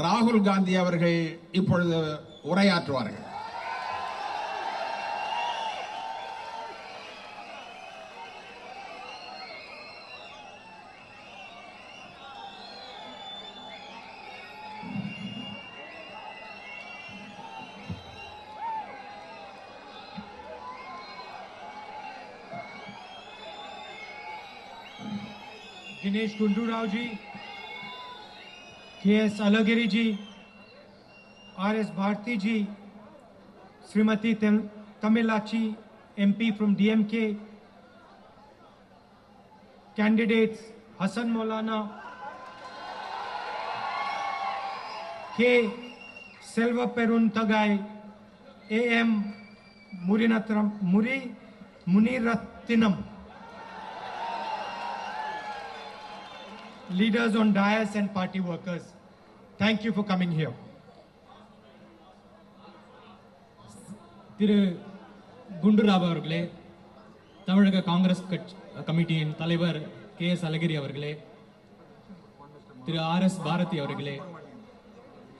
ராகுல் காந்தி அவர்கள் இப்பொழுது உரையாற்றுவார்கள். Dinesh Gundu Rao ji, K S. Alagiri ji, R.S. Bharathi ji, Shrimati Thamizhachi MP from DMK, candidates Hassan Maulana, K. Selva Peruntagai, A.M. Munirathinam, leaders on dais and party workers, thank you for coming here. திரு குண்டுராவ் அவர்களே, தமிழக காங்கிரஸ் கமிட்டியின் தலைவர் K.S. அழகிரி அவர்களே, திரு R.S. பாரதி அவர்களே,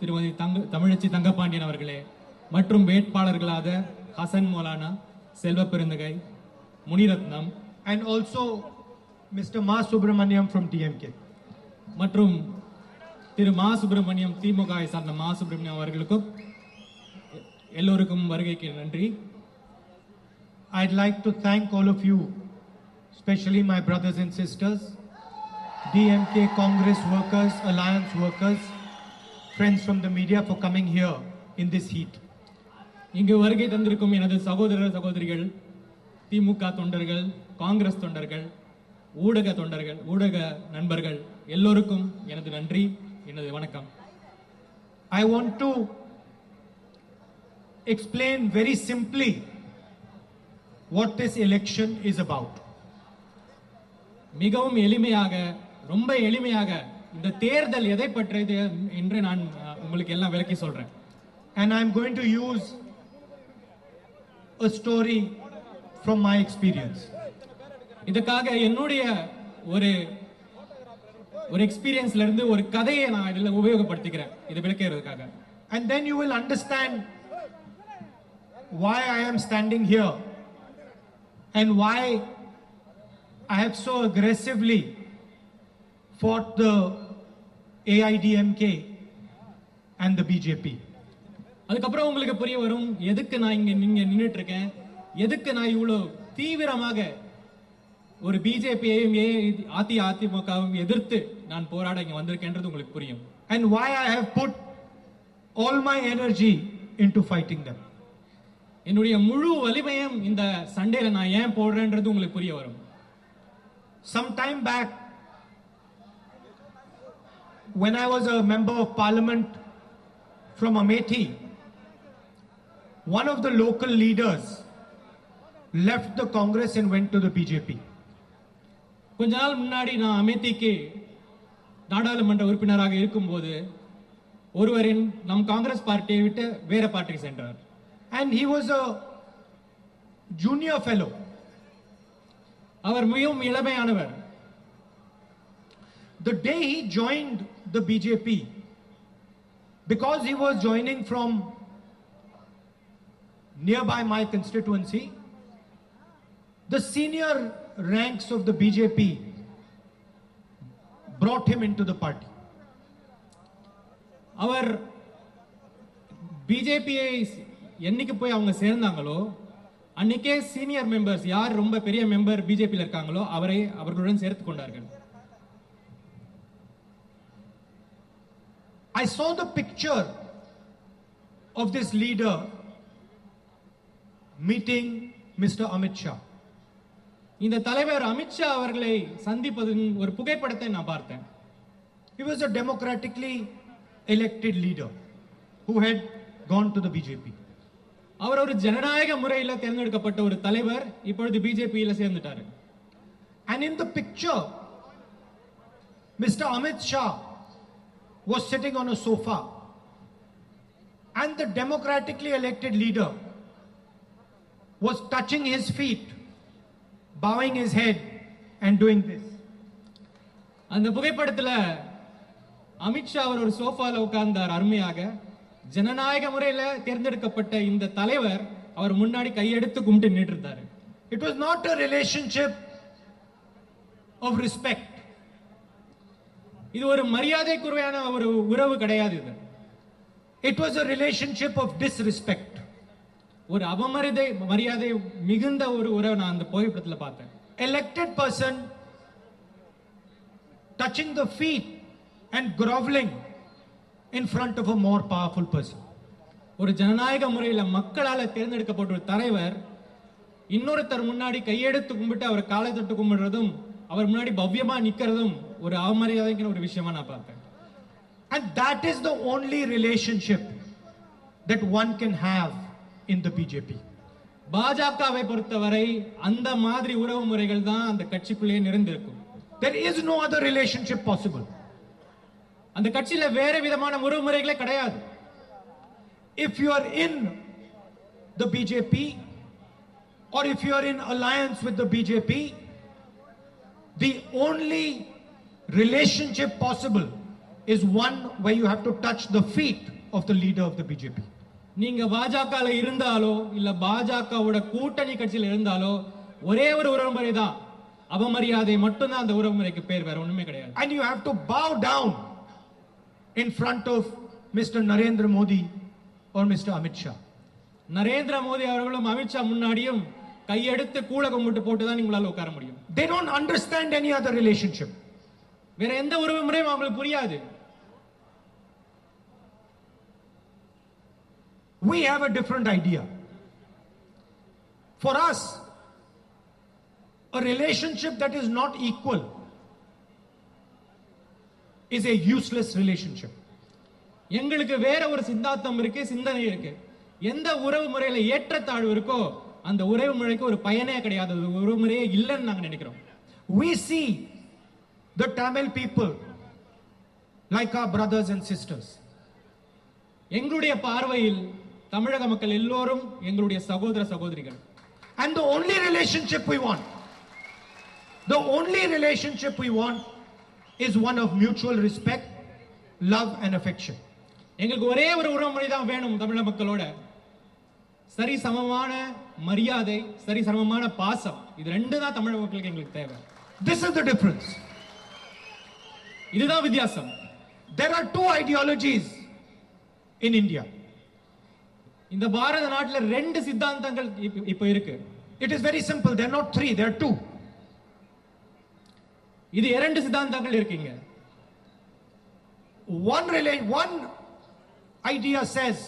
திருமதி தமிழச்சி தங்கபாண்டியன் அவர்களே மற்றும் வேட்பாளர்களாக Hasan Maulana, Selva Perunthagai, Muniratnam and also Mr. Ma Subramaniam from DMK. மற்றும் திரு மா சுப்பிரமணியம் திமுகவை சார்ந்த மா சுப்பிரமணியம் அவர்களுக்கும் எல்லோருக்கும் வருகைக்கு நன்றி. I'd like to thank all of you, especially my brothers and sisters, DMK Congress workers, Alliance workers, friends from the media for coming here in this heat. இங்கு வருகை தந்திருக்கும் எனது சகோதரர் சகோதரிகள், திமுக தொண்டர்கள், காங்கிரஸ் தொண்டர்கள், ஊடக தொண்டர்கள், ஊடக நண்பர்கள் எல்லோருக்கும் எனது நன்றி, எனது வணக்கம். I want to explain very simply what this election is about. மிகவும் எளிமையாக, ரொம்ப எளிமையாக இந்த தேர்தல் எதை பற்றியது என்று நான் உங்களுக்கு எல்லாம் விளக்கி சொல்றேன். And I'm going to use a story from my experience. இதுக்காக என்னுடைய ஒரு எக்ஸ்பீரியன்ஸ்ல இருந்து ஒரு கதையை நான் இதில் உபயோகப்படுத்திக்கிறேன், இது விளக்குறதுக்காக. And then you will understand why I am standing here and why I have so aggressively fought the AIDMK and the BJP. அதுக்கப்புறம் உங்களுக்கு புரிய வரும் எதுக்கு நான் இங்க நின்னுட்டு இருக்கேன், எதுக்கு நான் இவ்வளவு தீவிரமாக ஒரு பிஜேபியையும் அதிமுகவும் எதிர்த்து நான் போராட இங்க வந்திருக்கேன்றது உங்களுக்கு புரியும். And why I have put all my energy into fighting them. என்னுடைய முழு வலிமையும் இந்த சண்டேல நான் ஏன் போடுறேன்றது உங்களுக்கு புரிய வரும். Some time back, when I was a member of parliament from Amethi, one of the local leaders left the Congress and went to the BJP. கொஞ்ச நாள் முன்னாடி நான் அமேத்திக்கு நாடாளுமன்ற உறுப்பினராக இருக்கும்போது ஒருவரின் நம் காங்கிரஸ் பார்ட்டியை விட்டு வேற பார்ட்டிக்கு சென்றார். And he was a junior fellow. அவர் மிகவும் இளமையானவர். The day he joined the BJP, because he was joining from nearby my constituency, the senior ranks of the BJP brought him into the party. அவர் பிஜேபியை என்னைக்கு போய் அவங்க சேர்ந்தாங்களோ அன்னைக்கே senior members யார் ரொம்ப பெரிய member பிஜேபியில் இருக்காங்களோ அவர்களுடன் சேர்த்து கொண்டார்கள். I saw the picture of this leader meeting Mr. Amit Shah. இந்த தலைவர் அமித்ஷா அவர்களை சந்திப்பதன் ஒரு புகைப்படத்தை நான் பார்த்தேன். He was a democratically elected leader who had gone to the BJP. அவர் ஒரு ஜனநாயக முறையில் தேர்ந்தெடுக்கப்பட்ட ஒரு தலைவர், இப்பொழுது பிஜேபியில சேர்ந்துட்டாரு. And in the picture, Mr. Amit Shah was sitting on a sofa, and the democratically elected leader was touching his feet, bowing his head and doing this. அந்த புகைப்படத்துல அமித்ஷா அவர் ஒரு சோஃபால உட்கார்ந்தார் அருமையாக. ஜனநாயக முறையில தேர்ந்தெடுக்கப்பட்ட இந்த தலைவர் அவர் முன்னாடி கையெடுத்து கும்பிட்டு நின்னுட்டு இருந்தாரு. It was not a relationship of respect. இது ஒரு மரியாதைக்குறையான ஒரு உறவு கிடையாது. இது It was a relationship of disrespect. ஒரு மரியாதை மிகுந்த ஒரு உறவை நான் அந்த புகைப்படத்துல பார்த்தேன். Elected person touching the feet and groveling in front of a more powerful person. ஒரு ஜனநாயக முறையில மக்களால தேர்ந்தெடுக்கப்பட்ட ஒரு தலைவர் இன்னொருத்தர் முன்னாடி கையெடுத்து கும்பிட்டு அவர் காலை தொட்டு கும்பிடுறதும் அவர் முன்னாடி பவ்யமா நிக்கிறதும் ஒரு அவமரியாதைக்கான ஒரு விஷயமா நான் பார்த்தேன். And that is the only relationship that one can have in the BJP. பாஜகவை பொறுத்தவரை அந்த மாதிரி உறவு முறைகள் தான் அந்த கட்சிக்குள்ளே நிறைந்திருக்கும். There is no other relationship possible. அந்த கட்சியில வேற விதமான உறவு முறைகளே கிடையாது. If you are in the BJP or if you are in alliance with the BJP, the only relationship possible is one where you have to touch the feet of the leader of the BJP. நீங்க பாஜகல இருந்தாலோ இல்ல பாஜகவோட கூட்டணி கட்சியில இருந்தாலோ ஒரே ஒரு உறவு முறை தான், அவமரியாதை மட்டும்தான் அந்த உறவு முறைக்கு பேர், வேற ஒண்ணுமே கிடையாது. And you have to bow down in front of Mr. Narendra Modi or Mr. Amit Shah. Narendra Modi அவர்களும் அமித்ஷா முன்னாடியும் கையெடுத்து கூழ கும்பிட்டு போட்டு தான் உங்களால உட்கார முடியும். They don't understand any other relationship. வேற எந்த உறவு முறையும் அவங்களுக்கு புரியாது. We have a different idea. For us, a relationship that is not equal is a useless relationship. எங்களுக்கு வேற ஒரு சித்தாந்தம் இருக்கு, சிந்தனை இருக்கு. எந்த உறவு முறையில ஏற்றத்தாழ்வு இருக்கோ அந்த உறவு முறைக்கு ஒரு பயனே கிடையாது, உறவு முறையே இல்லைன்னு நாங்க நினைக்கிறோம். We see the Tamil people like our brothers and sisters. எங்களுடைய பார்வையில் தமிழக மக்கள் எல்லோரும் எங்களுடைய சகோதர சகோதரிகள். And the only relationship we want is one of mutual respect, love and affection. எங்களுக்கு ஒரே ஒரு உறவு முறை தான் வேணும் தமிழக மக்களோட. சரி சமமான மரியாதை, சரி சமமான பாசம், இது ரெண்டு தான் தமிழக மக்களுக்கு எங்களுக்கு தேவை. This is the difference. இதுதான் வித்தியாசம். There are two ideologies in India. இந்த பாரத நாட்டில் ரெண்டு சித்தாந்தங்கள் இப்ப இருக்கு. It is very simple. There are not three, there are two. இது இரண்டு சித்தாந்தங்கள் இருக்குங்க. One idea says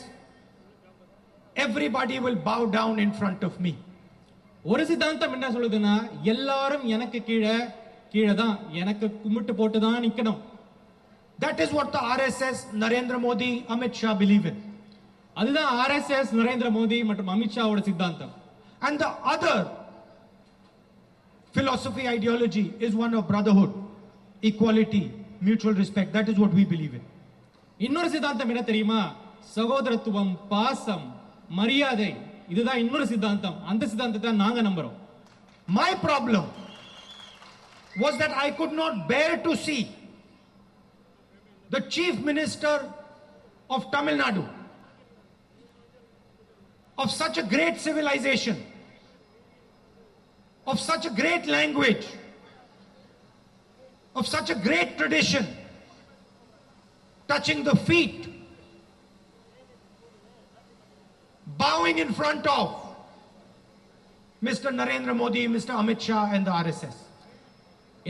everybody will bow down in front of me. ஒரு சித்தாந்தம் என்ன சொல்லுதுன்னா எல்லாரும் எனக்கு கீழே தான், எனக்கு கும்பிட்டு போட்டு தான் நிக்கணும். That is what the RSS, Narendra Modi, Amit Shah believe in. அதுதான் ஆர்எஸ்எஸ், நரேந்திர மோடி மற்றும் அமித்ஷாவோட சித்தாந்தம். And the other philosophy, ideology is one of brotherhood, equality, mutual respect. That is what we believe in. இன்னொரு சித்தாந்தம் என்ன தெரியுமா? சகோதரத்துவம், பாசம், மரியாதை, இதுதான் இன்னொரு சித்தாந்தம். அந்த சித்தாந்தத்தை நாங்க நம்புறோம். My problem was that I could not bear to see the chief minister of Tamil Nadu, of such a great civilization, of such a great language, of such a great tradition, touching the feet, bowing in front of Mr. Narendra Modi, Mr. Amit Shah and the RSS.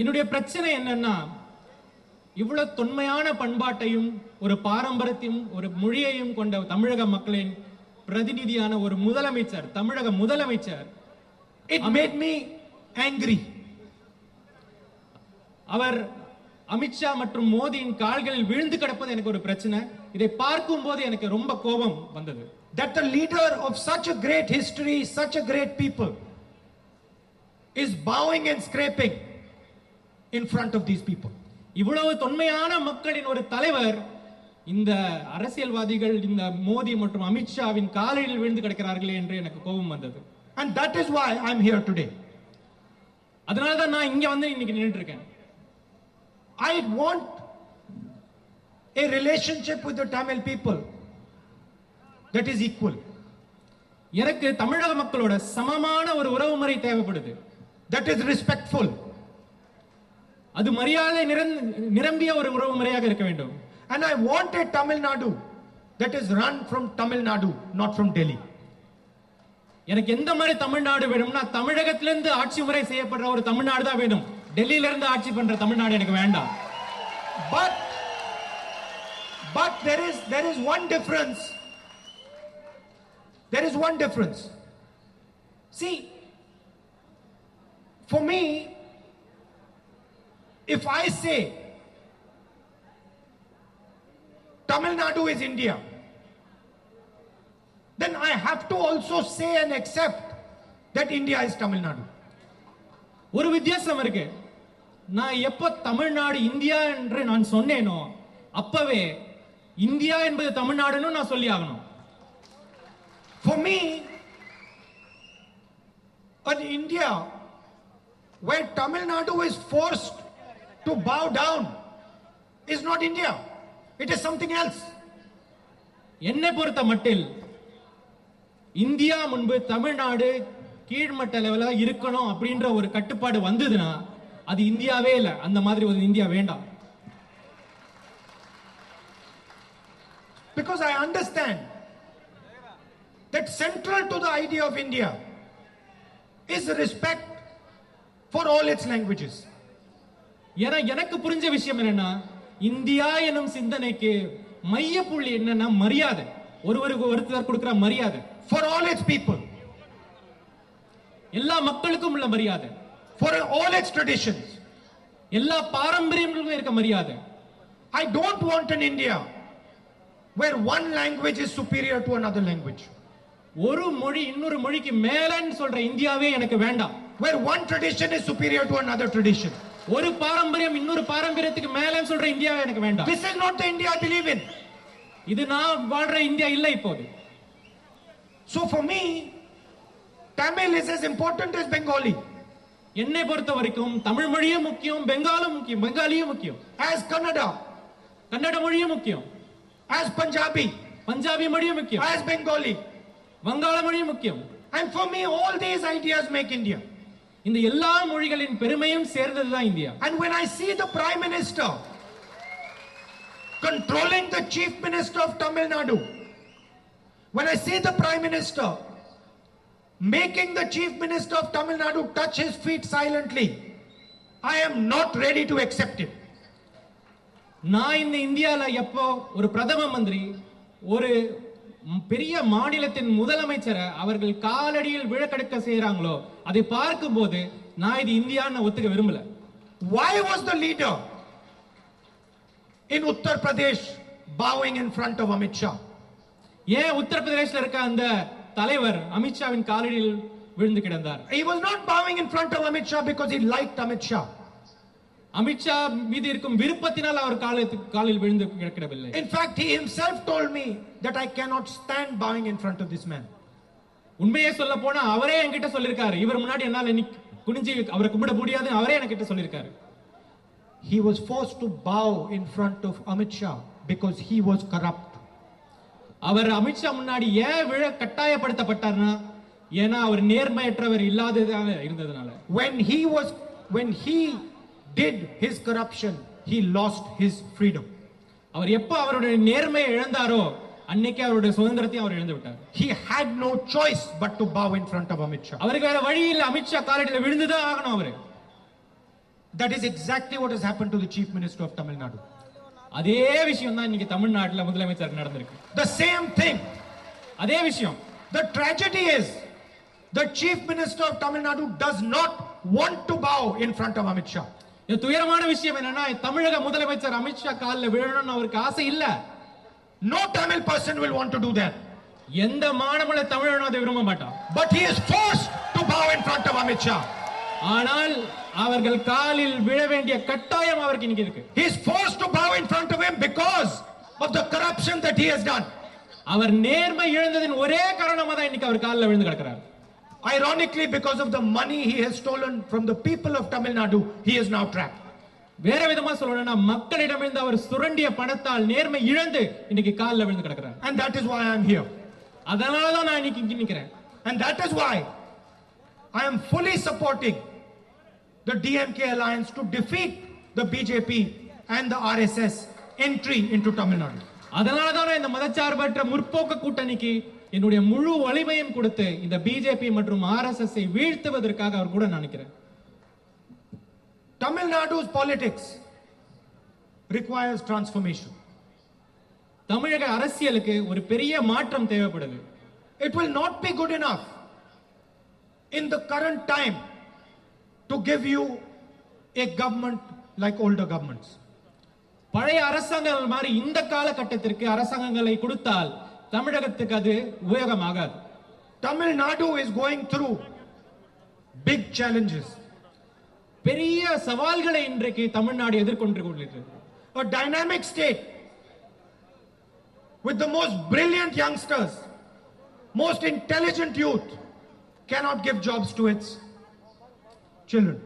என்னுடைய பிரச்சனை என்னன்னா, இவ்வளவு தொன்மையான பண்பாட்டையும் ஒரு பாரம்பரியத்தையும் ஒரு மொழியையும் கொண்ட தமிழக மக்களின் பிரதிநிதியான ஒரு முதலமைச்சர், தமிழக முதலமைச்சர், it made me angry. அவர் அமித்ஷா மற்றும் மோடியின் கால்களில் விழுந்து கிடப்பது எனக்கு ஒரு பிரச்சனை. இதை பார்க்கும் போது எனக்கு ரொம்ப கோபம் வந்தது. That the leader of such a great history, such a great people is bowing and scraping in front of these people. இவ்வளவு தொன்மையான மக்களின் ஒரு தலைவர் இந்த அரசியல்வாதிகள் இந்த மோடி மற்றும் அமித்ஷாவின் காலில் விழுந்து கிடக்கிறார்களே என்று எனக்கு கோபம் வந்தது. And that is why I am here today. அதனால தான் நான் இங்க வந்து இன்னைக்கு நின்னுட்டு இருக்கேன். I want a relationship with the Tamil people that is equal, எனக்கு தமிழக மக்களோட சமமான ஒரு உறவு முறை தேவைப்படுது. that is respectful, அது மரியாதை நிரம்பிய ஒரு உறவு முறையாக இருக்க வேண்டும். and I want a Tamil Nadu that is run from Tamil Nadu, not from Delhi. எனக்கு எந்த மாதிரி தமிழ்நாடு வேணும்னா தமிழகத்திலிருந்து ஆட்சி முறை செய்யப்படுற ஒரு தமிழ்நாடு தான் வேணும். டெல்லியில இருந்து ஆட்சி பண்ற தமிழ்நாடு எனக்கு வேண்டாம். But there is one difference. There is one difference. See, for me, if I say Tamil Nadu is India, then I have to also say and accept that India is Tamil Nadu. ஒரு வித்தியாசம் இருக்கு. நான் எப்போ Tamil Nadu India என்று நான் சொன்னேனோ அப்பவே India என்பது தமிழ்நாடுன்னு நான் சொல்லி ஆகணும். For me, an India where Tamil Nadu is forced to bow down is not India. It is something else. என்னை பொறுத்த மட்டில் இந்தியா முன்பு தமிழ்நாடு கீழ்மட்ட லெவலா இருக்கணும் அப்படின்ற ஒரு கட்டுப்பாடு வந்ததுன்னா அது இந்தியாவே இல்ல. அந்த மாதிரி ஒரு இந்தியா வேண்டாம். Because I understand that central to the idea of India is respect for all its languages. ஏன்னா எனக்கு புரிஞ்ச விஷயம் என்னன்னா இந்தியா எனும் சிந்தனைக்கு மையப்புள்ளி என்னன்னா மரியாதை. ஒருவருக்கு ஒருத்தர் கொடுக்கிற மரியாதை. For all its people. எல்லா மக்களுக்கும் உள்ள மரியாதை. For all its traditions. எல்லா பாரம்பரியங்களுக்கும் இருக்க மரியாதை. I don't want an India where one language is superior to another language. ஒரு மொழி இன்னொரு மொழிக்கு மேலன்னு சொல்ற இந்தியாவே எனக்கு வேண்டாம். Where one tradition is superior to another tradition. ஒரு பாரம்பரியம் இன்னொரு பாரம்பரியத்துக்கு மேலன்னு சொல்ற இந்தியாவே எனக்கு வேண்டாம். This is not the India I believe in. இது நான் வாழ்ற இந்தியா இல்ல இப்போது. So for me, Tamil is as important as Bengali. என்னை பொறுத்த வரைக்கும் தமிழ் மொழியும் முக்கியம், பெங்காலும் முக்கியம், பெங்காலியும் முக்கியம். As Kannada. கன்னட மொழியும் முக்கியம். As Punjabi. பஞ்சாபி மொழியும் முக்கியம். As Bengali. வங்காள மொழியும் முக்கியம். And for me, all these ideas make India. இந்த எல்லா மொழிகளின் பெருமையும் சேர்ந்ததுதான் India. And when I see the Prime Minister controlling the Chief Minister of Tamil Nadu, when I see the Prime Minister making the Chief Minister of Tamil Nadu touch his feet silently, I am not ready to accept it. நான் இந்த இந்தியால எப்போ ஒரு பிரதம மந்திரி ஒரு பெரிய மாநிலத்தின் முதலமைச்சரை அவர்கள் காலடியில் விழக்கடுக்க செய்யறாங்களோ அதை பார்க்கும்போது நான் இது இந்தியான்னு ஒத்துக்க விரும்பல. Why was the leader in Uttar Pradesh bowing in front of Amit Shah? ஏன் உத்தரப்பிரதேசல இருக்க அந்த தலைவர் அமித்ஷாவின் காலடியில் விழுந்து கிடந்தார்? He was not bowing in front of Amit Shah because he liked Amit Shah. Amit Shah மீது இருக்கும் விருப்பத்தினால் அவர் காலில் விழுந்து கிடக்கவில்லை. In fact, he himself told me that I cannot stand bowing in front of this man. உண்மையை சொல்ல போனா அவரே என்கிட்ட சொல்லிருக்காரு, இவர் முன்னாடி என்னால குனிஞ்சி அவரை கும்பிட முடியாது அவரே என்கிட்ட சொல்லிருக்காரு. He was forced to bow in front of Amit Shah because he was corrupt. அவர் அமித்ஷா முன்னாடி ஏன் விழ கட்டாயப்படுத்தப்பட்டார்னா ஏன்னா அவர் நேர்மையற்றவர் இல்லாததாக இருந்ததனால. When he did his corruption, he lost his freedom. அவர் எப்ப அவருடைய நேர்மையை இழந்தாரோ அன்னைக்கு அவருடைய சுதந்திரத்தை அவர் இழந்து விட்டார். He had no choice but to bow in front of Amit Shah. அவருக்கு வேற வழி இல்ல, அமித்ஷா காலடியில் விழுந்துதான் ஆகணும் அவரு. That is exactly what has happened to the Chief Minister of Tamil Nadu. அதே விஷயம் தான் இன்னைக்கு தமிழ்நாட்டுல முதலமைச்சருக்கு நடந்திருக்கு. The same thing. அதே விஷயம். The tragedy is the Chief Minister of Tamil Nadu does not want to bow in front of Amit Shah. இந்த துயரமான விஷயம் என்னன்னா தமிழக முதலமைச்சர் அமித்ஷா காலில் விழணும்னு அவருக்கு ஆசை இல்ல. No Tamil person will want to do that. எந்த மாநில தமிழனும் அதை விரும்ப மாட்டான். But he is forced to bow in front of Amit Shah. ஆனால் அவர்கள் காலில் விழ வேண்டிய கட்டாயம் அவருக்கு இன்னைக்கு இருக்கு. He is forced to bow in front of him because of the corruption that he has done. அவர் நேர்மை இழந்ததின் ஒரே காரணமா தான் இன்னைக்கு அவர் காலில் விழுந்து கிடக்கிறார். Ironically, because of the money he has stolen from the people of Tamil Nadu, he is now trapped. வேற விதமா சொல்லணும்னா மக்களிடமிருந்து அவர் சுரண்டிய பணத்தால் நேர்மை இழந்து இன்னைக்கு காலில் விழுந்து கிடக்கிறார். And that is why I am here. அதனால தான் நான் இன்னைக்கு இங்க நிக்கிறேன். And that is why I am fully supporting the DMK alliance to defeat the BJP and the RSS entry into Tamil Nadu. அதனால தான் நான் இந்த மதச்சார்பற்ற முற்போக்கு கூட்டணிக்கு என்னுடைய முழு வலிமையும் கொடுத்து இந்த பிஜேபி மற்றும் ஆர்எஸ்எஸ் ஐ வீழ்த்துவதற்காக அவர் கூட நினைக்கிறேன். Tamil Nadu's politics requires transformation. தமிழக அரசியலுக்கு ஒரு பெரிய மாற்றம் தேவைப்படுது. It will not be good enough in the current time to give you a government like older governments. பழைய அரசாங்கங்கள் மாதிரி இந்த காலகட்டத்திற்கு அரசாங்கங்களை கொடுத்தால் தமிழகத்துக்கு அது உபயோகமாகாது. Tamil Nadu is going through big challenges. பெரிய சவால்களை இன்றைக்கு தமிழ்நாடு எதிர்கொண்டு கொண்டிருக்கிறது. A dynamic state with the most brilliant youngsters, most intelligent youth cannot give jobs to its children.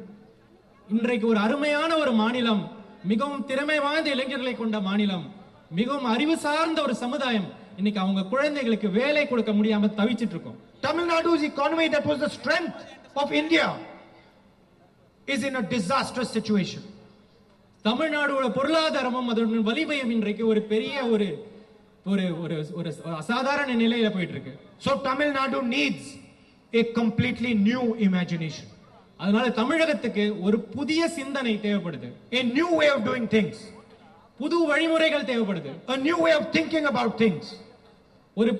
இன்றைக்கு ஒரு அருமையான ஒரு மாநிலம், மிகவும் திறமை வாய்ந்த இளைஞர்களை கொண்ட மாநிலம், மிகவும் அறிவு சார்ந்த ஒரு சமுதாயம் இன்னைக்கு அவங்க குழந்தைகளுக்கு வேலை கொடுக்க முடியாம தவிச்சிட்டு இருக்கோம். Tamil Nadu's economy that was the strength of India is in a disastrous situation. தமிழ்நாடோட பொருளாதாரமும் அதோட வலிமையும் இன்றைக்கு ஒரு பெரிய ஒரு ஒரு ஒரு ஒரு அசாதாரண நிலையில போயிட்டு இருக்கு. So Tamil Nadu needs a completely new imagination. அதனால தமிழகத்துக்கு ஒரு புதிய சிந்தனை தேவைப்படுது. A new way of doing things. புது வழிமுறைகள் தேவைப்படுது. A new way of thinking about things. ஒரு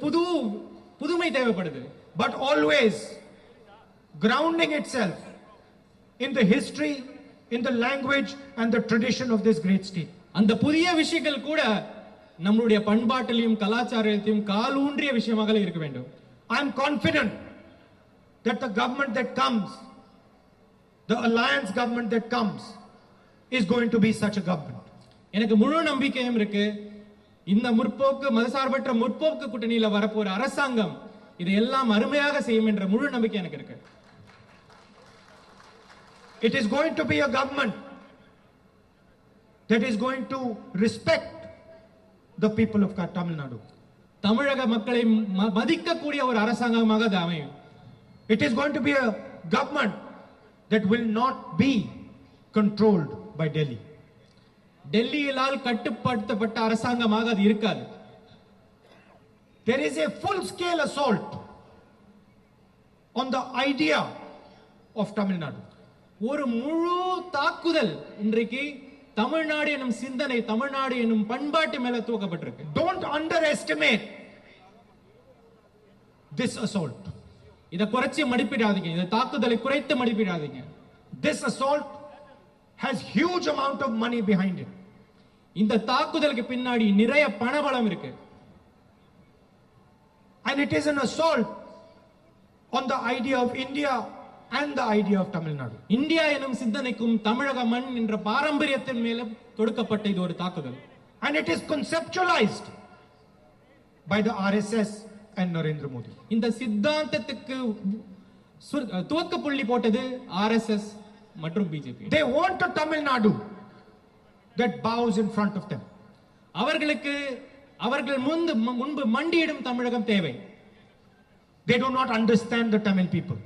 புதுமை தேவைப்படுது. But always grounding itself in the history, in the language and the tradition of this great state. அந்த புதிய விஷயங்கள் கூட நம்மளுடைய பண்பாட்டிலையும் கலாச்சாரத்திலும் காலூன்றிய விஷயமாக இருக்க வேண்டும். I am confident that the government that comes, the alliance government that comes, is going to be such a government. எனக்கு முழு நம்பிக்கையும் இருக்கு. இந்த முற்போக்கு மதசார்பற்ற முற்போக்கு கூட்டணியில வரப்போற அரசாங்கம் இதையெல்லாம் அருமையாக செய்யும் என்ற முழு நம்பிக்கை எனக்கு இருக்கு. It is going to be a government that is going to respect the people of Tamil Nadu. தமிழக மக்களை மதிக்கக்கூடிய ஒரு அரசாங்கமாக அது அமையும். It is going to be a government that will not be controlled by Delhi. டெல்லியிலால் கட்டுப்படுத்தப்பட்ட அரசாங்கமாக அது இருக்காது. There is a full scale assault on the idea of Tamil Nadu. ஒரு முழு தாக்குதல் இன்றைக்கு தமிழ்நாடு எனும் சிந்தனை, தமிழ்நாடு எனும் பண்பாட்டு மேல தூக்கப்பட்டிருக்கு. Don't underestimate this assault. இத குறைச்சி மதிப்பிடாதீங்க. இந்த தாக்குதலை குறைத்து மதிப்பிடாதீங்க. This assault has huge amount of money behind it. இந்த தாக்குதலுக்கு பின்னாடி நிறைய பணபலம் இருக்கு. And it is an assault on the idea of India and the idea of Tamil Nadu. India எனும் சிந்தனைக்கும் தமிழக மண் என்ற பாரம்பரியத்தின் மேல தொடுக்கப்பட்ட இது ஒரு தாக்குதல். And it is conceptualized by the RSS and Narendra Modi. இந்த சித்தாந்தத்துக்கு துவக்க புள்ளி போட்டது ஆர்எஸ்எஸ் மற்றும் BJP. They want a Tamil Nadu that bows in front of them. அவர்கள் முன்பு மண்டியிடும் தமிழகம் தேவை. They do not understand the Tamil people.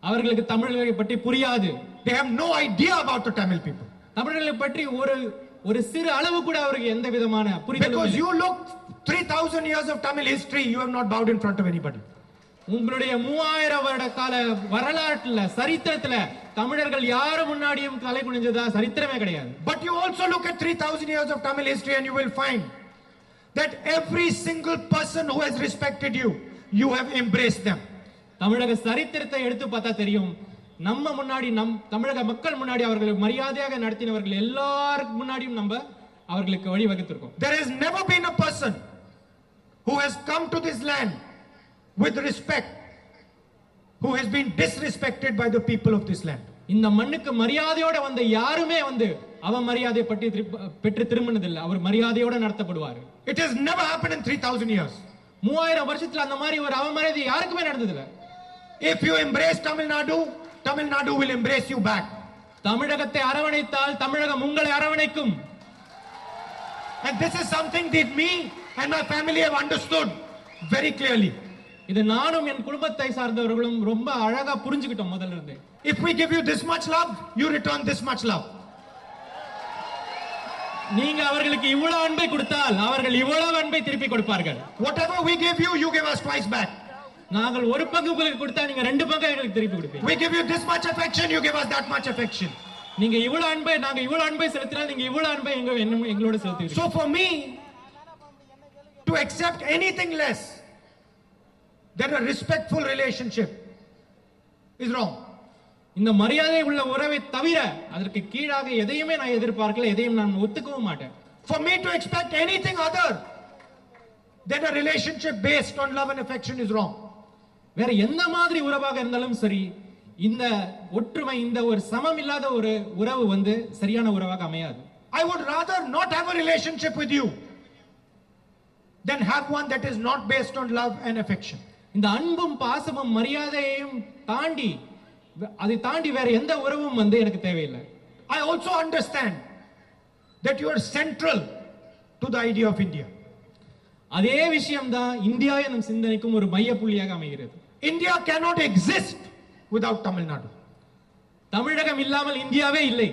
அவர்களுக்கு தமிழர்களை பற்றி புரியாது. They have no idea about the Tamil people. தமிழர்களை பற்றி ஒரு சிறு அளவு கூட அவருக்கு எந்த விதமான புரிதலும் இல்லை. Because you look 3000 years of Tamil history, you have not bowed in front of anybody. உங்களுடைய 3000 வருட கால வரலாற்றுல சரித்திரத்துல தமிழர்கள் யாரு முன்னாடியும் தலை குனிஞ்சதா சரித்திரமே கிடையாது. But you also look at 3000 years of Tamil history and you will find that every single person who has respected you, you have embraced them. தமிழக சரித்திரத்தை எடுத்து பார்த்தா தெரியும், நம்ம முன்னாடி தமிழக மக்கள் முன்னாடி அவர்களை மரியாதையாக நடத்தினவர்கள் எல்லாரும் முன்னாடியும் நம்ம அவர்களுக்கு வழி வகுத்திருக்கோம். There has never been a person who has come to this land with respect who has been disrespected by the people of this land. இந்த மண்ணுக்கு மரியாதையோட வந்த யாருமே அவமரியாதை பற்றி பெற்று திரும்பினதில்லை. அவர் மரியாதையோட நடத்தப்படுவார். It has never happened in 3000 years. 3000 வருஷத்துல அந்த மாதிரி ஒரு அவமரியாதை யாருக்குமே நடந்ததில்லை. If you embrace Tamil Nadu, Tamil Nadu will embrace you back. தமிழகத்தை அரவணைத்தால் தமிழகம் உங்களை அரவணைக்கும். And this is something that me and my family have understood very clearly. இது நானும் என் குடும்பத்தை சார்ந்தவர்களும் ரொம்ப அழகா புரிஞ்சுக்கிட்டோம் முதல்ல இருந்து. If we give you this much love, you return this much love. நீங்க அவர்களுக்கு இவ்வளவு அன்பை கொடுத்தால் அவர்கள் இவ்வளவு அன்பை திருப்பி கொடுப்பார்கள். Whatever we give you, you give us twice back. நாங்கள் ஒரு பங்கு உங்களுக்கு கொடுத்தா நீங்க ரெண்டு பங்கு எங்களுக்கு திருப்பி கொடுப்பீங்க. We give you this much affection, you give us that much affection. நீங்க இவ்வளவு அன்பை நாங்க இவ்வளவு அன்பை செலுத்தினால் நீங்க இவ்வளவு அன்பை எங்களோட செலுத்துவீங்க. So for me to accept anything less than a respectful relationship is wrong. இந்த மரியாதை உள்ள உறவை தவிர அதற்கு கீழாக எதையுமே நான் எதிர்பார்க்கல, எதையும் நான் ஒத்துக்கவும் மாட்டேன். For me to expect anything other than a relationship based on love and affection is wrong. வேற எந்த மாதிரி உறவாக இருந்தாலும் சரி, இந்த ஒற்றுமை, இந்த ஒரு சமம் இல்லாத ஒரு உறவு வந்து சரியான உறவாக அமையாது. I would rather not have a relationship with you than have one that is not based on love and affection. இந்த அன்பும் பாசமும் மரியாதையையும் தாண்டி அதை தாண்டி வேற எந்த உறவும் வந்து எனக்கு தேவையில்லை. I also understand that you are central to the idea of India. அதே விஷயம் தான் இந்தியா எனும் சிந்தனைக்கும் ஒரு மைய புள்ளியாக அமைகிறது. India cannot exist without Tamil Nadu. தமிழகம் இல்லாமல் இந்தியாவே இல்லை.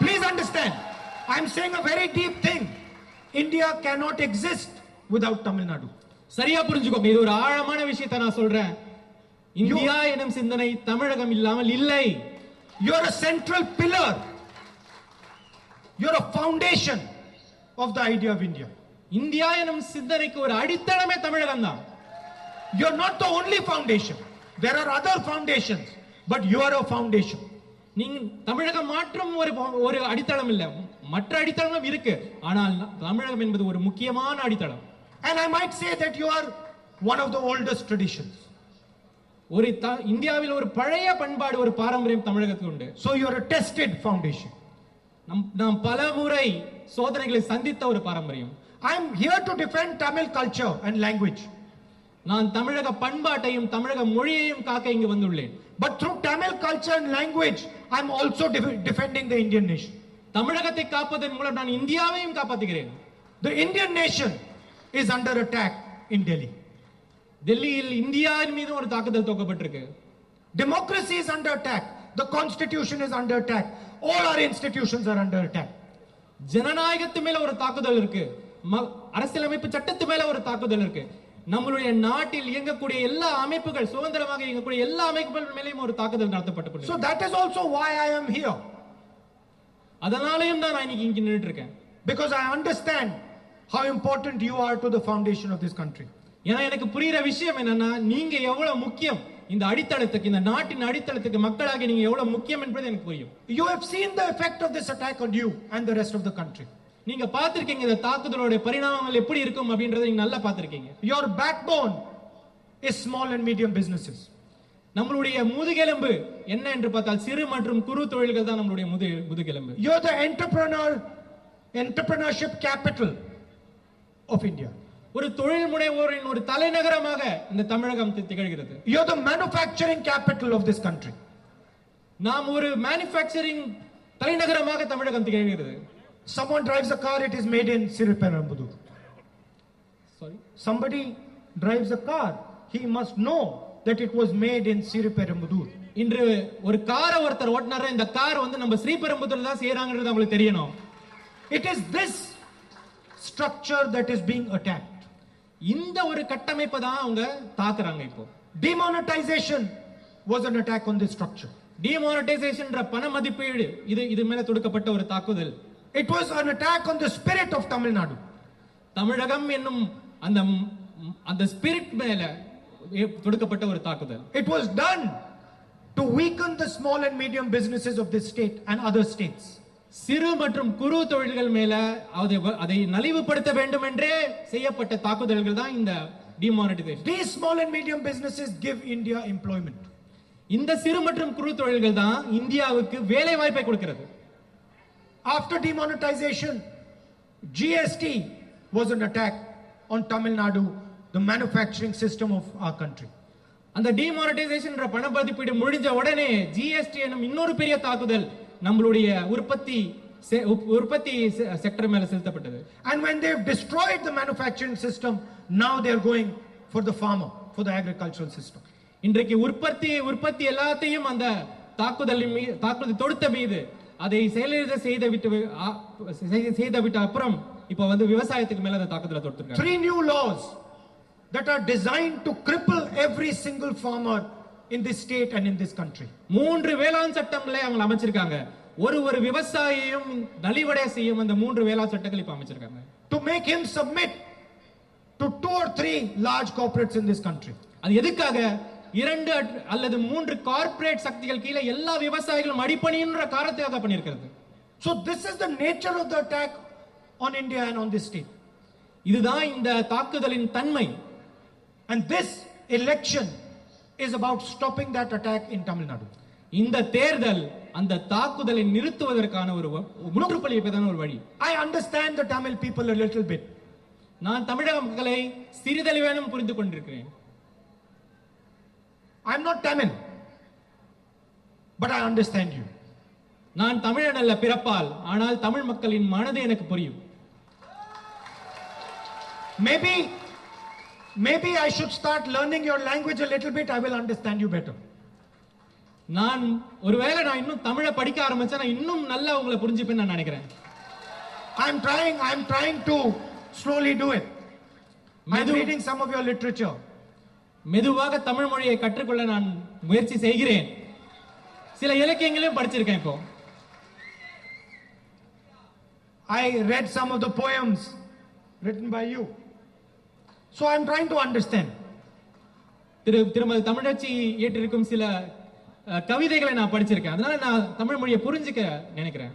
Please understand, I am saying a very deep thing. India cannot exist without Tamil Nadu. சரியா புரிஞ்சுக்கோங்க, இது ஒரு ஆழமான விஷயத்தை நான் சொல்றேன். இந்தியா எனும் சிந்தனை தமிழகம் இல்லாமல் இல்லை. You are a central pillar. You are a foundation of the idea of India. India எனும் சிந்தனைக்கு ஒரு அடித்தளமே தமிழகம் தான். You are not the only foundation. There are other foundations, but you are a foundation. நீங்க தமிழகம் மாற்றும் ஒரு அடித்தளம் இல்ல, மற்ற அடித்தளமும் இருக்கு. ஆனால் தமிழகம் என்பது ஒரு முக்கியமான அடித்தளம். And I might say that you are one of the oldest traditions. ஒரு இந்தியாவில் ஒரு பழைய பண்பாடு, ஒரு பாரம்பரியம் தமிழகத்துக்கு உண்டு. So you are a tested foundation. நாம் பல முறை சோதனைகளை சந்தித்த ஒரு பாரம்பரியம். I am here to defend Tamil culture and language. நான் தமிழக பண்பாட்டையும் தமிழக மொழியையும் காக்க இங்கு வந்துள்ளேன். But through Tamil culture and language, I am also defending the Indian nation. தமிழகத்தை காப்பதன் மூலம் நான் இந்தியாவையும் காப்பாற்றுகிறேன். The Indian nation is under attack in Delhi. டெல்லியில் இந்தியாவின் மீது ஒரு தாக்குதல் தொடுக்கப்பட்டிருக்கு. Democracy is under attack. The constitution is under attack. All our institutions are under attack. ஜனநாயகத்து மேல ஒரு தாக்குதல் இருக்கு, அரசியலமைப்பு சட்டத்து மேல ஒரு தாக்குதல் இருக்கு. நம்மளுடைய நாட்டில் இயங்கக்கூடிய எல்லா அமைப்புகள், சுதந்திரமாக இயங்கக்கூடிய எல்லா அமைப்புகள் மேலேயும் ஒரு தாக்குதல் நடத்தப்பட்டு. So that is also why I am here. அதனாலயும் தான் நான் இன்னைக்கு இங்க நின்னுட்டு இருக்கேன். Because I understand how important you are to the foundation of this country. ஏன்னா எனக்கு புரியுற விஷயம் என்னன்னா, நீங்க எவ்வளவு முக்கியம் இந்த அடித்தளத்துக்கு, இந்த நாட்டின் அடித்தளத்துக்கு மக்களாக நீங்க எவ்வளவு முக்கியம் என்பது எனக்கு புரியும். You have seen the effect of this attack on you and the rest of the country. நீங்க பார்த்திருக்கீங்க இந்த தாக்குதலோட பரிணாமங்கள் எப்படி இருக்கும் அப்படின்றதை நீங்க நல்லா பார்த்திருக்கீங்க. Your backbone is small and medium businesses. நம்மளுடைய முதுகெலும்பு என்ன என்று பார்த்தால் சிறு மற்றும் குறு தொழில்கள் தான் நம்மளுடைய முதுகெலும்பு. You are the entrepreneurship capital of India. ஒரு தொழில் முனைவோரின் ஒரு தலைநகரமாக இந்த தமிழகம் திகழ்கிறது. You are the manufacturing capital of this country. நாம் ஒரு manufacturing தலைநகரமாக தமிழகம் திகழ்கிறது. Someone drives a car, it is made in Siriperambudur. Sorry, somebody drives a car, he must know that it was made in Siriperambudur. இன்று ஒரு காரை ஒருத்தர் ஓட்டுனாரா, இந்த car வந்து நம்ம ஸ்ரீபெரும்புதூர்ல தான் செய்யறாங்கன்றது உங்களுக்கு தெரியணும். It is this structure that is being attacked. இந்த ஒரு கட்டமைப்பை தான் அவங்க தாக்குறாங்க. இப்போ demonetization was an attack on this structure. demonetization என்ற பண மதிப்பீடு இது மேல தொடுக்கப்பட்ட ஒரு தாக்குதல். It was an attack on the spirit of Tamil Nadu. தமிழகம் என்னும் அந்த ஸ்பிரிட் மேல தொடுக்கப்பட்ட ஒரு தாக்குதல். It was done to weaken the small and medium businesses of this state and other states. சிறு மற்றும் குறு தொழில்கள் மேல அதை நலிவுபடுத்த வேண்டும் என்றே செய்யப்பட்ட தாக்குதல்கள் தான் இந்த demonetization. These small and medium businesses give India employment. இந்த சிறு மற்றும் குறு தொழில்கள் தான் இந்தியாவுக்கு வேலை வாய்ப்பை கொடுக்கிறது. After demonetization, GST was an attack on Tamil Nadu, the manufacturing system of our country. அந்த டிமானிட்டைசேஷன் பண பதிப்பீடு முடிஞ்ச உடனே ஜிஎஸ்டி எனும் இன்னொரு பெரிய தாக்குதல் நம்மளுடைய உற்பத்தி செக்டர் மேல செலுத்தப்பட்டது. And when they've destroyed the manufacturing system, now they're going for the farmer, for the agricultural system. இன்றைக்கு உற்பத்தி எல்லாத்தையும் அந்த தாக்குதல் தொடுத்த மீது அதை செயலிழக்க செய்த விட்ட அப்புறம் இப்ப வந்து விவசாயத்துக்கு மேல அந்த தாக்குதலை தொடுத்திருக்காங்க. 3 new laws that are designed to cripple every single farmer in this state and in this country. 3 வேளாண் சட்டங்களை அவங்க அமைச்சிருக்காங்க. ஒரு விவசாயியும் நலிவடைய செய்யும் அந்த 3 வேளாண் சட்டங்களை இப்ப அமைச்சிருக்காங்க. To make him submit to 2 or 3 large corporates in this country. அது எதுக்காக? 2 அல்லது 3 கார்ப்பரேட் சக்திகள் கீழே எல்லா விவசாயிகளும் அடிபணின்ற காரணத்துக்காக பண்ணியிருக்கிறது. So this is the nature of the attack on India and on this state. இதுதான் இந்த தாக்குதலின் தன்மை. And this election is about stopping that attack in Tamil Nadu. இந்த தேர்தல் அந்த தாக்குதலை நிறுத்துவதற்கான ஒரு முற்றுப்புள்ளி வைப்பதான ஒரு வழி. I understand the Tamil people a little bit. நான் தமிழக மக்களை சிறிதளவேனும் புரிந்து கொண்டிருக்கிறேன். I'm not Tamil, but I understand you. நான் தமிழன் அல்ல பிறப்பால், ஆனால் தமிழ் மக்களின் மனது எனக்கு புரியும். Maybe I should start learning your language a little bit. I will understand you better. நான் ஒருவேளை நான் இன்னும் தமிழை படிக்க ஆரம்பிச்சா நான் இன்னும் நல்லா உங்களை புரிஞ்சுப்பேன்னு நான் நினைக்கிறேன். I'm trying to slowly do it. I'm reading some of your literature. மெதுவாக தமிழ் மொழியை கற்றுக்கொள்ள நான் முயற்சி செய்கிறேன். சில இலக்கியங்களையும் படிச்சிருக்கேன். இப்போ I read some of the poems written by you. So I'm trying to understand. திருமதி தமிழச்சி ஏற்றிருக்கும் சில கவிதைகளை நான் படிச்சிருக்கேன். அதனால நான் தமிழ் மொழியை புரிஞ்சுக்க நினைக்கிறேன்.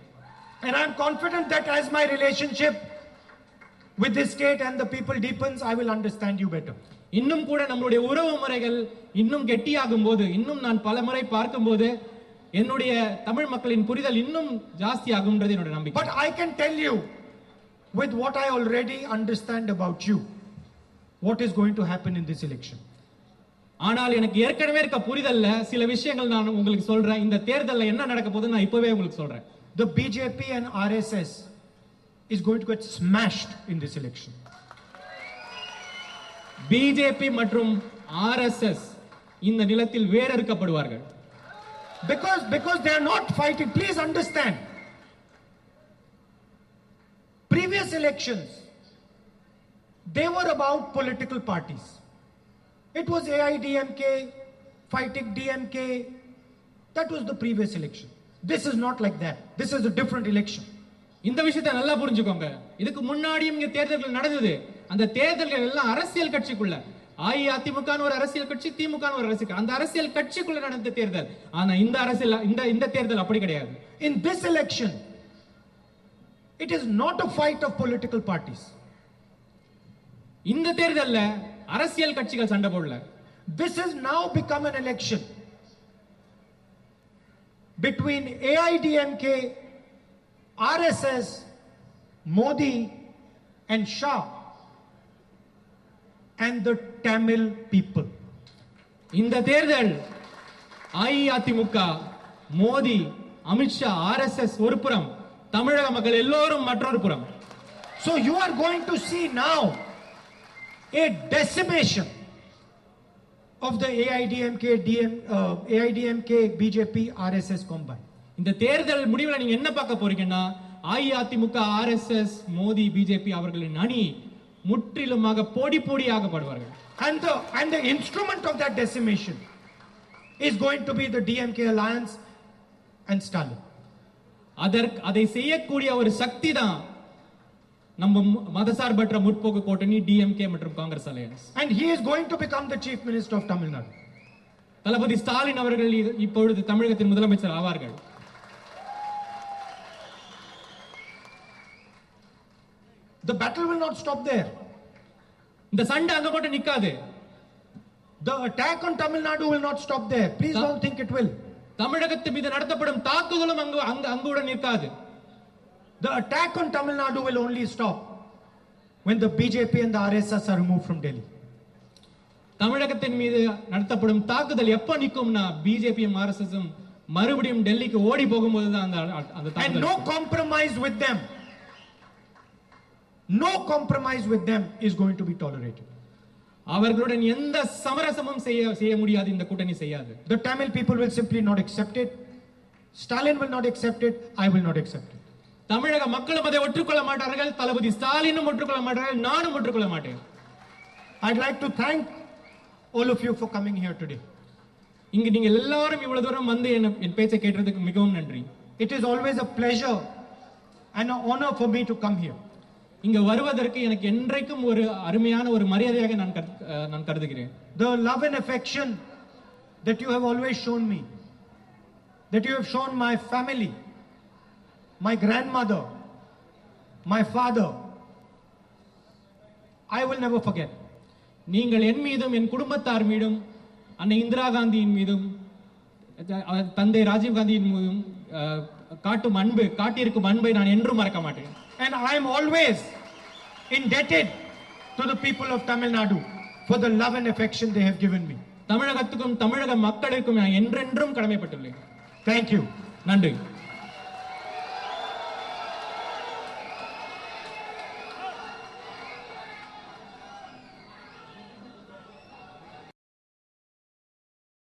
And I'm confident that as my relationship with this state and the people deepens, I will understand you better. இன்னும் கூட நம்மளுடைய உறவு முறைகள் இன்னும் கெட்டியாகும் போது, இன்னும் நான் பல முறை பார்க்கும்போது என்னுடைய தமிழ் மக்களின் புரிதல் இன்னும் ஜாஸ்தியாகும்ன்றது என்னோட நம்பிக்கை. But I can tell you with what I already understand about you, what is going to happen in this election. ஆனால் எனக்கு ஏற்கனவே இருக்க புரிதல்ல சில விஷயங்கள் நான் உங்களுக்கு சொல்றேன். இந்த தேர்தல்ல என்ன நடக்க போகுது நான் இப்பவே உங்களுக்கு சொல்றேன். The BJP and RSS is going to get smashed in this election. BJP மற்றும் ஆர்எஸ்எஸ் இந்த நிலத்தில் வேறறுக்கப்படுவார்கள். Because they are not fighting. Please understand. Previous elections, they were about political parties. It was AIDMK fighting DMK. That was the previous election. This is not like that. This is a different election. இந்த விஷயத்தை நல்லா புரிஞ்சுக்கோங்க. இதுக்கு முன்னாடியும் இங்க தேர்தல்கள் நடந்தது. அந்த தேர்தல்கள் எல்லாம் அரசியல் கட்சிக்குள்ள, அஇஅதிமுக ஒரு அரசியல் கட்சி, திமுக ஒரு அரசியல், அந்த அரசியல் கட்சிக்குள்ள நடந்த தேர்தல். ஆனா இந்த தேர்தல் அப்படி கிடையாது. In this election, it is not a fight of political parties. இந்த தேர்தல்ல அரசியல் கட்சிகள் சண்டை போடல. This has now become an election between AIDMK, RSS, Modi and Shah and the Tamil people. இந்த தேர்தல் அஇஅதிமுக, மோடி, அமித்ஷா, ஆர்எஸ்எஸ் ஒரு புறம், தமிழக மக்கள் எல்லோரும் மற்றொரு புறம். So you are going to see now a decimation of the AIDMK, BJP, RSS combined. இந்த தேர்தல் முடிவுல நீங்க என்ன பார்க்க போறீங்கன்னா, அஇஅதிமுக, ஆர்எஸ்எஸ், மோடி, பிஜேபி அவர்களின் அணி முற்றிலுமாக பொடியாகப்படுவார்கள். And the instrument of that decimation is going to be the DMK alliance and Stalin. அதை செய்யக்கூடிய ஒரு சக்தி தான் நம்ம மதசார்பற்ற முற்போக்கு கூட்டணி டிஎம்கே மற்றும் Congress alliance. And he is going to become the chief minister of Tamil Nadu. தளபதி ஸ்டாலின் அவர்கள் இப்பொழுது தமிழகத்தின் முதலமைச்சர் ஆவார்கள். The battle will not stop there. இந்த சண்டை அங்க மட்டும் நிக்காது. The attack on Tamil Nadu will not stop there. Please don't think it will. தமிழகத்து மீது நடத்தப்படும் தாக்குதலும் அங்குடன் நிற்காது. The attack on Tamil Nadu will only stop when the BJP and the RSS are removed from Delhi. தமிழகத்தின் மீது நடத்தப்படும் தாக்குதல் எப்ப நிக்கும்னா பிஜேபியும் ஆர்எஸ்எஸும் மறுபடியும் டெல்லிக்கு ஓடி போகும்போது தான் அந்த And தாக்குதல் no compromise with them. No compromise with them is going to be tolerated. அவர்களுடன் எந்த சமரசமும் செய்ய முடியாது, இந்த கூட்டணி செய்யாது. The Tamil people will simply not accept it. Stalin will not accept it. I will not accept it. தமிழக மக்களும் அதை ஒற்றுக்கொள்ள மாட்டார்கள், தளபதி ஸ்டாலினும் ஒற்றுக்கொள்ள மாட்டார்கள், நானும் ஒற்றுக்கொள்ள மாட்டேன். I'd like to thank all of you for coming here today. இங்க நீங்க எல்லாரும் இவ்வளவு தூரம் வந்து என் பேச்சை கேட்டதுக்கு மிகவும் நன்றி. It is always a pleasure and an honor for me to come here. இங்க வருவதற்கு எனக்கு என்றைக்கும் ஒரு அருமையான ஒரு மரியாதையாக நான் கருதுகிறேன். The love and affection that you have always shown me, that you have shown my family, my grandmother, my father, I will never forget. நீங்கள் என் மீதும் என் குடும்பத்தார் மீதும் அன்னை இந்திரா காந்தியின் மீதும் தந்தை ராஜீவ் காந்தியின் மீதும் காட்டியிருக்கும் அன்பை நான் என்றும் மறக்க மாட்டேன். And I am always indebted to the people of Tamil Nadu for the love and affection they have given me. தமிழகத்துக்கும் தமிழக மக்களுக்கும் நான் என்றென்றும் கடமைப்பட்டுள்ளேன். Thank you. நன்றி.